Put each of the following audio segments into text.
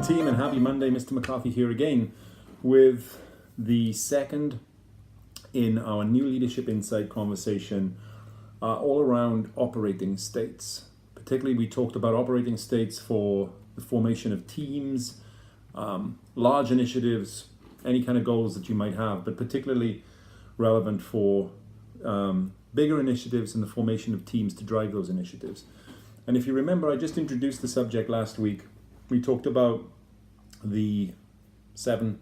team, and happy Monday. Mr. McCarthy here again with the second in our new Leadership Insight conversation all around operating states. Particularly, we talked about operating states for the formation of teams, large initiatives, any kind of goals that you might have, but particularly relevant for bigger initiatives and the formation of teams to drive those initiatives. And if you remember, I just introduced the subject last week. We talked about the 7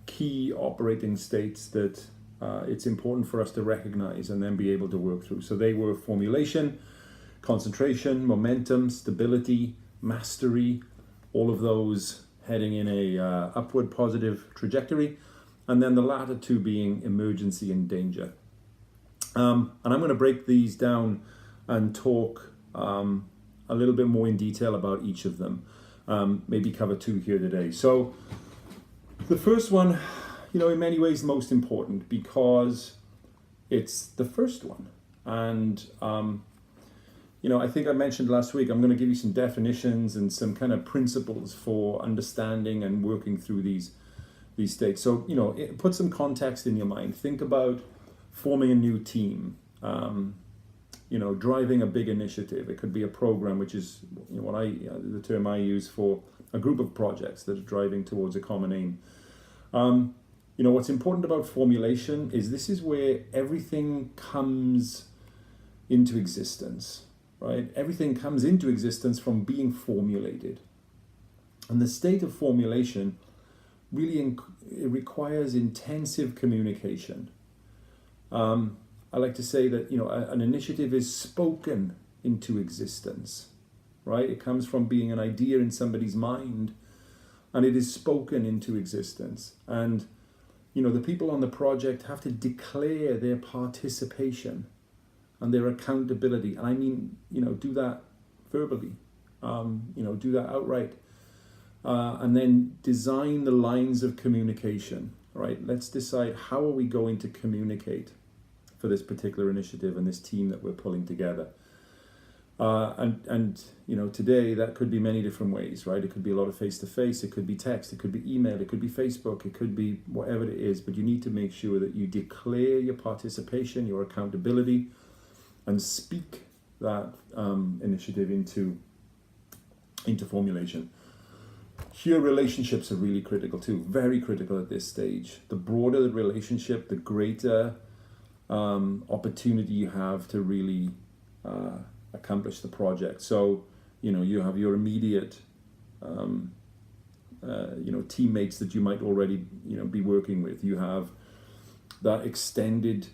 key operating states that it's important for us to recognize and then be able to work through. So they were formulation, concentration, momentum, stability, mastery, all of those heading in a upward positive trajectory, and then the latter two being emergency and danger. And I'm going to break these down and talk a little bit more in detail about each of them. Maybe cover 2 here today. So the first one, in many ways the most important because it's the first one. And, I think I mentioned last week, I'm going to give you some definitions and some kind of principles for understanding and working through these states. So, put some context in your mind. Think about forming a new team. Driving a big initiative. It could be a program, which is the term I use for a group of projects that are driving towards a common aim. What's important about formulation is this is where everything comes into existence, right? Everything comes into existence from being formulated. And the state of formulation really it requires intensive communication. I like to say that, an initiative is spoken into existence, right? It comes from being an idea in somebody's mind, and it is spoken into existence. And, the people on the project have to declare their participation and their accountability. And I mean, do that verbally, do that outright. And then design the lines of communication, right? Let's decide how are we going to communicate for this particular initiative and this team that we're pulling together. Today that could be many different ways, right? It could be a lot of face-to-face, it could be text, it could be email, it could be Facebook, it could be whatever it is, but you need to make sure that you declare your participation, your accountability, and speak that initiative into formulation. Here, relationships are really critical too, very critical at this stage. The broader the relationship, the greater opportunity you have to really accomplish the project. So, you have your immediate, teammates that you might already, be working with. You have that extended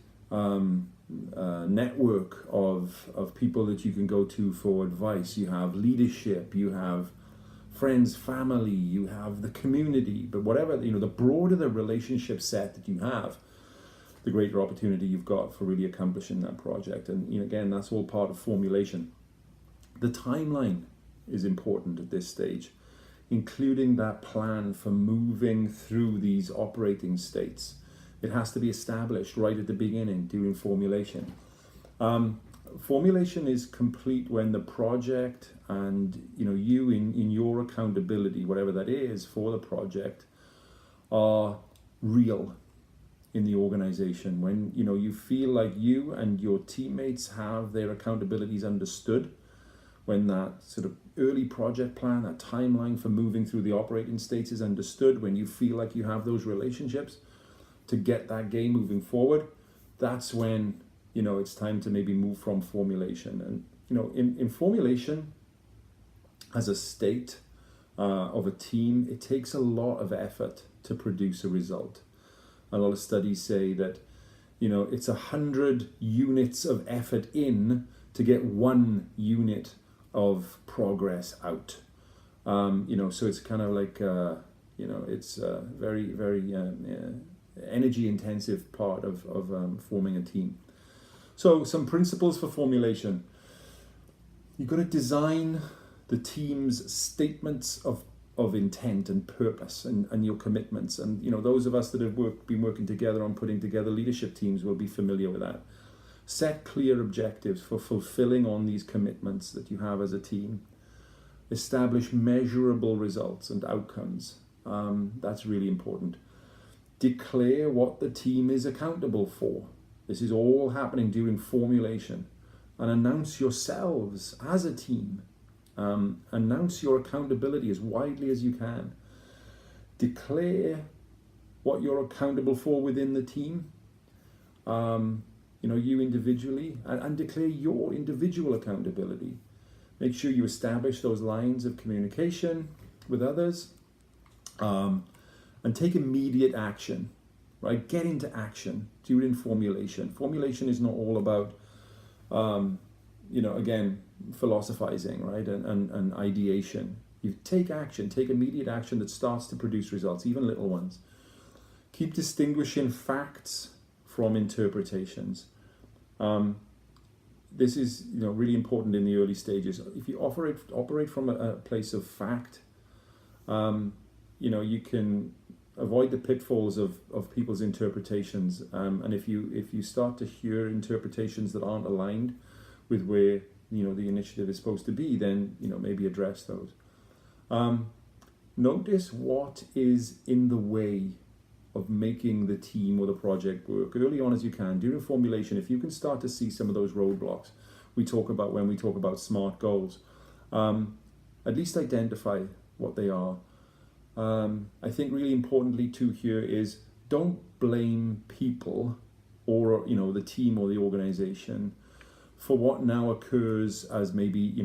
network of people that you can go to for advice. You have leadership, you have friends, family, you have the community, but whatever, the broader the relationship set that you have, the greater opportunity you've got for really accomplishing that project. And again, that's all part of formulation. The timeline is important at this stage, including that plan for moving through these operating states. It has to be established right at the beginning during formulation. Formulation is complete when the project and you in your accountability, whatever that is for the project, are real in the organization. When you feel like you and your teammates have their accountabilities understood, when that sort of early project plan, that timeline for moving through the operating states is understood, when you feel like you have those relationships to get that game moving forward, that's when it's time to maybe move from formulation. And in formulation as a state of a team, it takes a lot of effort to produce a result. A lot of studies say that, it's 100 units of effort in to get 1 unit of progress out. So it's kind of like, it's a very, very energy intensive part of forming a team. So some principles for formulation. You've got to design the team's statements of intent and purpose and your commitments. And those of us that have been working together on putting together leadership teams will be familiar with that. Set clear objectives for fulfilling on these commitments that you have as a team. Establish measurable results and outcomes. That's really important. Declare what the team is accountable for. This is all happening during formulation. And announce yourselves as a team. Announce your accountability as widely as you can. Declare what you're accountable for within the team, you individually, and declare your individual accountability. Make sure you establish those lines of communication with others, and take immediate action, right? Get into action during formulation. Formulation is not all about, again, philosophizing, right? And ideation. You take action, take immediate action that starts to produce results, even little ones. Keep distinguishing facts from interpretations. This is really important in the early stages. If you operate from a place of fact, you can avoid the pitfalls of people's interpretations. And if you start to hear interpretations that aren't aligned with where the initiative is supposed to be, then maybe address those. Notice what is in the way of making the team or the project work early on as you can. During formulation, if you can start to see some of those roadblocks we talk about when we talk about SMART goals, at least identify what they are. I think really importantly too here is don't blame people or the team or the organization for what now occurs as maybe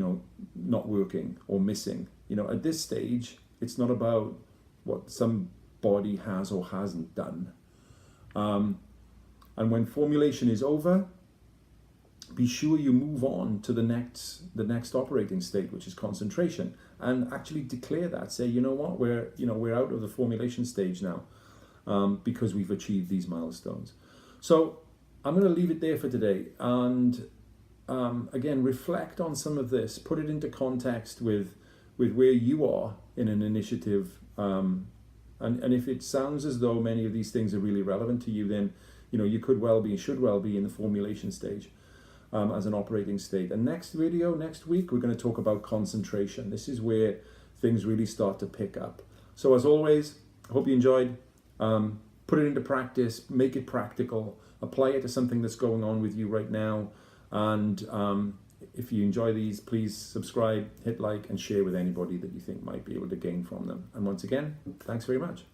not working or missing. At this stage, it's not about what somebody has or hasn't done. And when formulation is over, be sure you move on to the next operating state, which is concentration, and actually declare that. Say, what, we're out of the formulation stage now, because we've achieved these milestones. So I'm going to leave it there for today, and again, reflect on some of this, put it into context with where you are in an initiative, and if it sounds as though many of these things are really relevant to you, then you should well be in the formulation stage as an operating state. And next week we're going to talk about concentration. This is where things really start to pick up. So as always, I hope you enjoyed. Put it into practice, make it practical, apply it to something that's going on with you right now. And if you enjoy these, please subscribe, hit like, and share with anybody that you think might be able to gain from them. And once again, thanks very much.